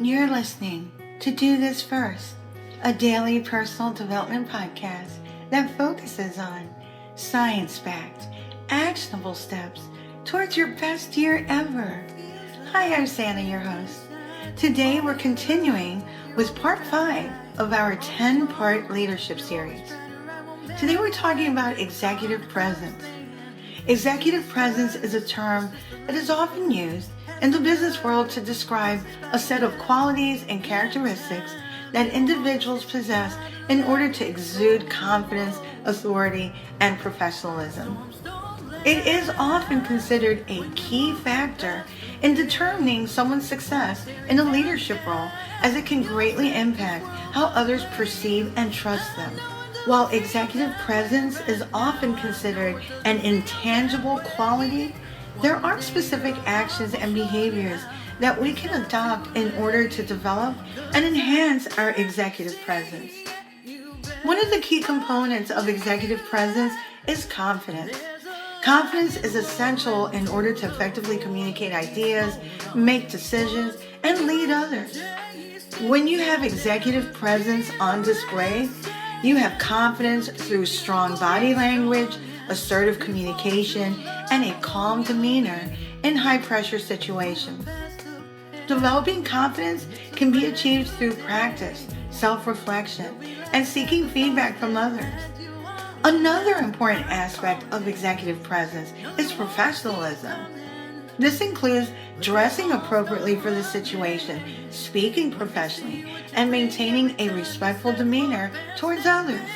You're listening to Do This First, a daily personal development podcast that focuses on science-backed, actionable steps towards your best year ever. Hi, I'm Santa, your host. Today we're continuing with part 5 of our 10-part leadership series. Today we're talking about executive presence. Executive presence is a term that is often used in the business world to describe a set of qualities and characteristics that individuals possess in order to exude confidence, authority, and professionalism. It is often considered a key factor in determining someone's success in a leadership role, as it can greatly impact how others perceive and trust them. While executive presence is often considered an intangible quality, there are specific actions and behaviors that we can adopt in order to develop and enhance our executive presence. One of the key components of executive presence is confidence. Confidence is essential in order to effectively communicate ideas, make decisions, and lead others. When you have executive presence on display, you have confidence through strong body language, assertive communication, and a calm demeanor in high-pressure situations. Developing confidence can be achieved through practice, self-reflection, and seeking feedback from others. Another important aspect of executive presence is professionalism. This includes dressing appropriately for the situation, speaking professionally, and maintaining a respectful demeanor towards others.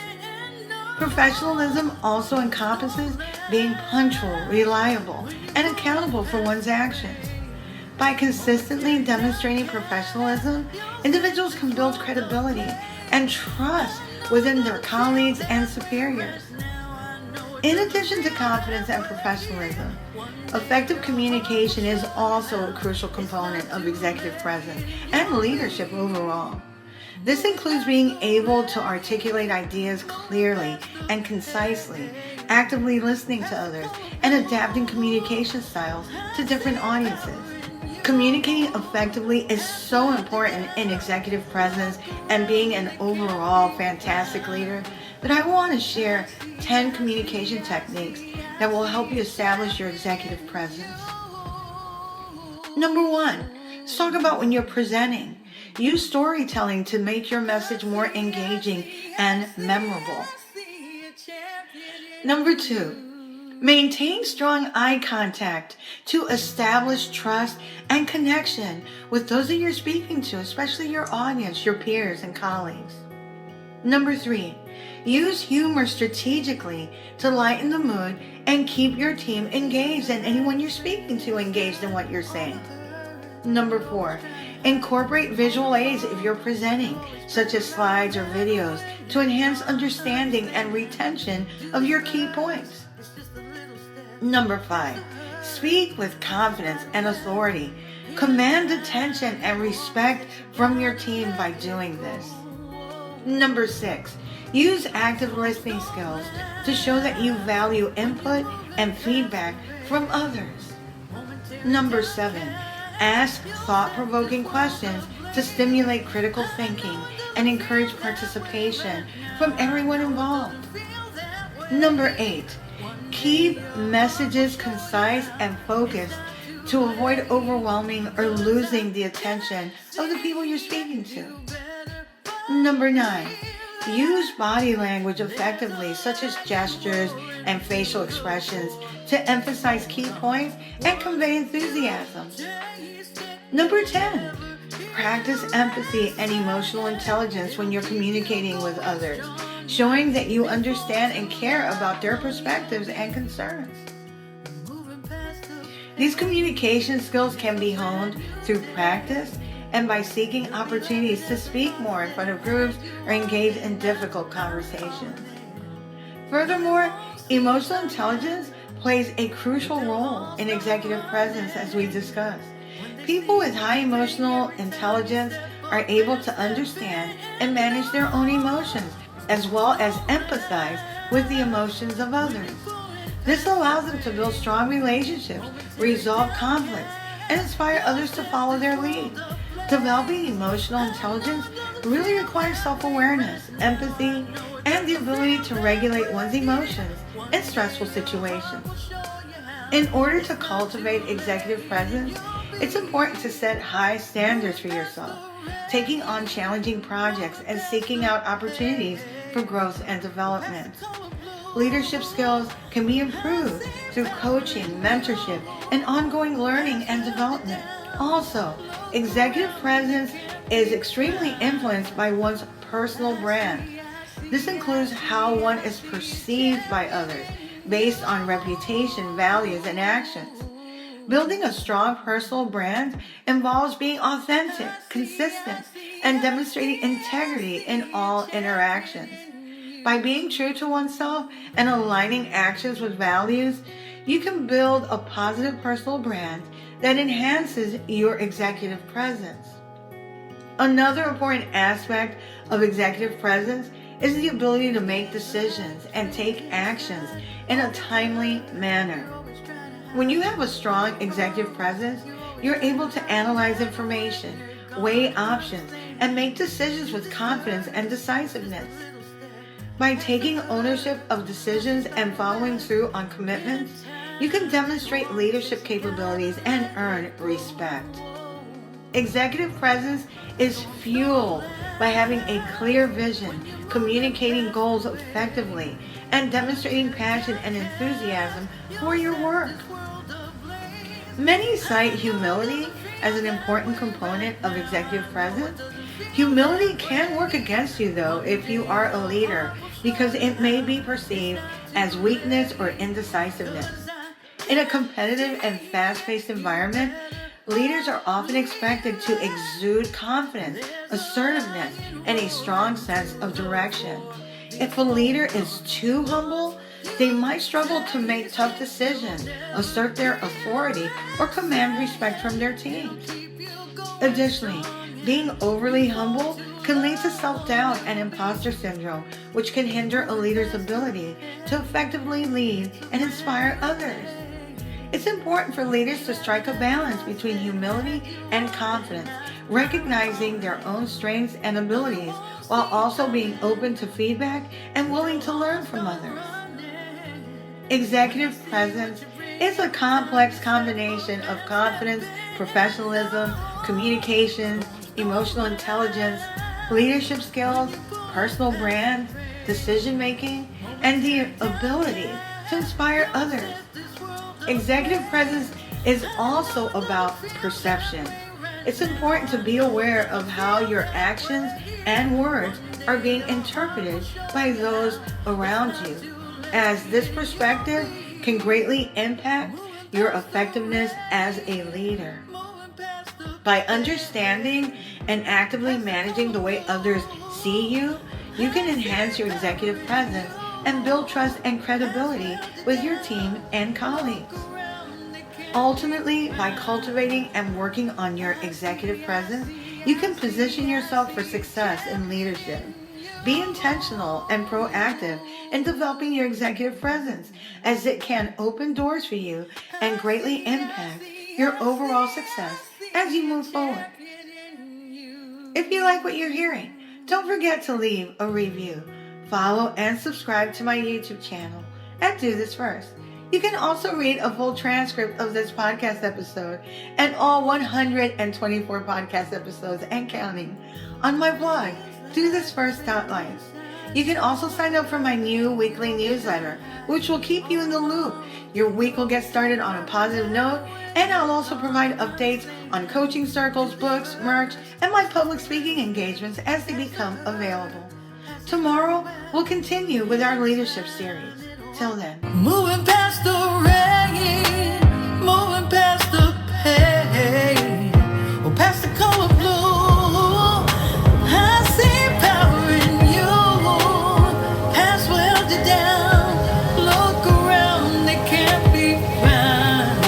Professionalism also encompasses being punctual, reliable, and accountable for one's actions. By consistently demonstrating professionalism, individuals can build credibility and trust within their colleagues and superiors. In addition to confidence and professionalism, effective communication is also a crucial component of executive presence and leadership overall. This includes being able to articulate ideas clearly and concisely, actively listening to others, and adapting communication styles to different audiences. Communicating effectively is so important in executive presence and being an overall fantastic leader that I want to share 10 communication techniques that will help you establish your executive presence. Number 1, let's talk about when you're presenting. Use storytelling to make your message more engaging and memorable. Number 2, maintain strong eye contact to establish trust and connection with those that you're speaking to, especially your audience, your peers, and colleagues. Number 3, use humor strategically to lighten the mood and keep your team engaged and anyone you're speaking to engaged in what you're saying. Number 4, incorporate visual aids if you're presenting, such as slides or videos, to enhance understanding and retention of your key points. Number 5, speak with confidence and authority. Command attention and respect from your team by doing this. Number 6, use active listening skills to show that you value input and feedback from others. Number 7, ask thought-provoking questions to stimulate critical thinking and encourage participation from everyone involved. Number 8, keep messages concise and focused to avoid overwhelming or losing the attention of the people you're speaking to. Number 9, use body language effectively, such as gestures and facial expressions, to emphasize key points and convey enthusiasm. Number 10, practice empathy and emotional intelligence when you're communicating with others, showing that you understand and care about their perspectives and concerns. These communication skills can be honed through practice and by seeking opportunities to speak more in front of groups or engage in difficult conversations. Furthermore, emotional intelligence plays a crucial role in executive presence, as we discussed. People with high emotional intelligence are able to understand and manage their own emotions, as well as empathize with the emotions of others. This allows them to build strong relationships, resolve conflicts, and inspire others to follow their lead. Developing emotional intelligence really requires self-awareness, empathy, and the ability to regulate one's emotions in stressful situations. In order to cultivate executive presence, it's important to set high standards for yourself, taking on challenging projects and seeking out opportunities for growth and development. Leadership skills can be improved through coaching, mentorship, and ongoing learning and development. Also, executive presence is extremely influenced by one's personal brand. This includes how one is perceived by others based on reputation, values, and actions. Building a strong personal brand involves being authentic, consistent, and demonstrating integrity in all interactions. By being true to oneself and aligning actions with values, you can build a positive personal brand that enhances your executive presence. Another important aspect of executive presence is the ability to make decisions and take actions in a timely manner. When you have a strong executive presence, you're able to analyze information, weigh options, and make decisions with confidence and decisiveness. By taking ownership of decisions and following through on commitments, you can demonstrate leadership capabilities and earn respect. Executive presence is fueled by having a clear vision, communicating goals effectively, and demonstrating passion and enthusiasm for your work. Many cite humility as an important component of executive presence. Humility can work against you, though, if you are a leader, because it may be perceived as weakness or indecisiveness. In a competitive and fast-paced environment, leaders are often expected to exude confidence, assertiveness, and a strong sense of direction. If a leader is too humble, they might struggle to make tough decisions, assert their authority, or command respect from their teams. Additionally, being overly humble can lead to self-doubt and imposter syndrome, which can hinder a leader's ability to effectively lead and inspire others. It's important for leaders to strike a balance between humility and confidence, recognizing their own strengths and abilities while also being open to feedback and willing to learn from others. Executive presence is a complex combination of confidence, professionalism, communication, emotional intelligence, leadership skills, personal brand, decision-making, and the ability to inspire others. Executive presence is also about perception. It's important to be aware of how your actions and words are being interpreted by those around you, as this perspective can greatly impact your effectiveness as a leader. By understanding and actively managing the way others see you, you can enhance your executive presence and build trust and credibility with your team and colleagues. Ultimately, by cultivating and working on your executive presence, you can position yourself for success in leadership. Be intentional and proactive in developing your executive presence, as it can open doors for you and greatly impact your overall success as you move forward. If you like what you're hearing, don't forget to leave a review, follow and subscribe to my YouTube channel, and do this first. You can also read a full transcript of this podcast episode and all 124 podcast episodes and counting on my blog, DoThisFirst.life. You can also sign up for my new weekly newsletter, which will keep you in the loop. Your week will get started on a positive note, and I'll also provide updates on coaching circles, books, merch, and my public speaking engagements as they become available. Tomorrow, we'll continue with our leadership series. Till then. Moving past the rain, moving past the pain, or past the color blue. I see power in you. Past welded down. Look around, they can't be found.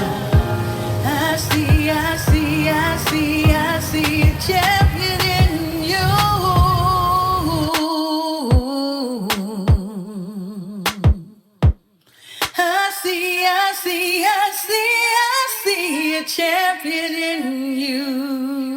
I see a champion in you. I see a champion in you.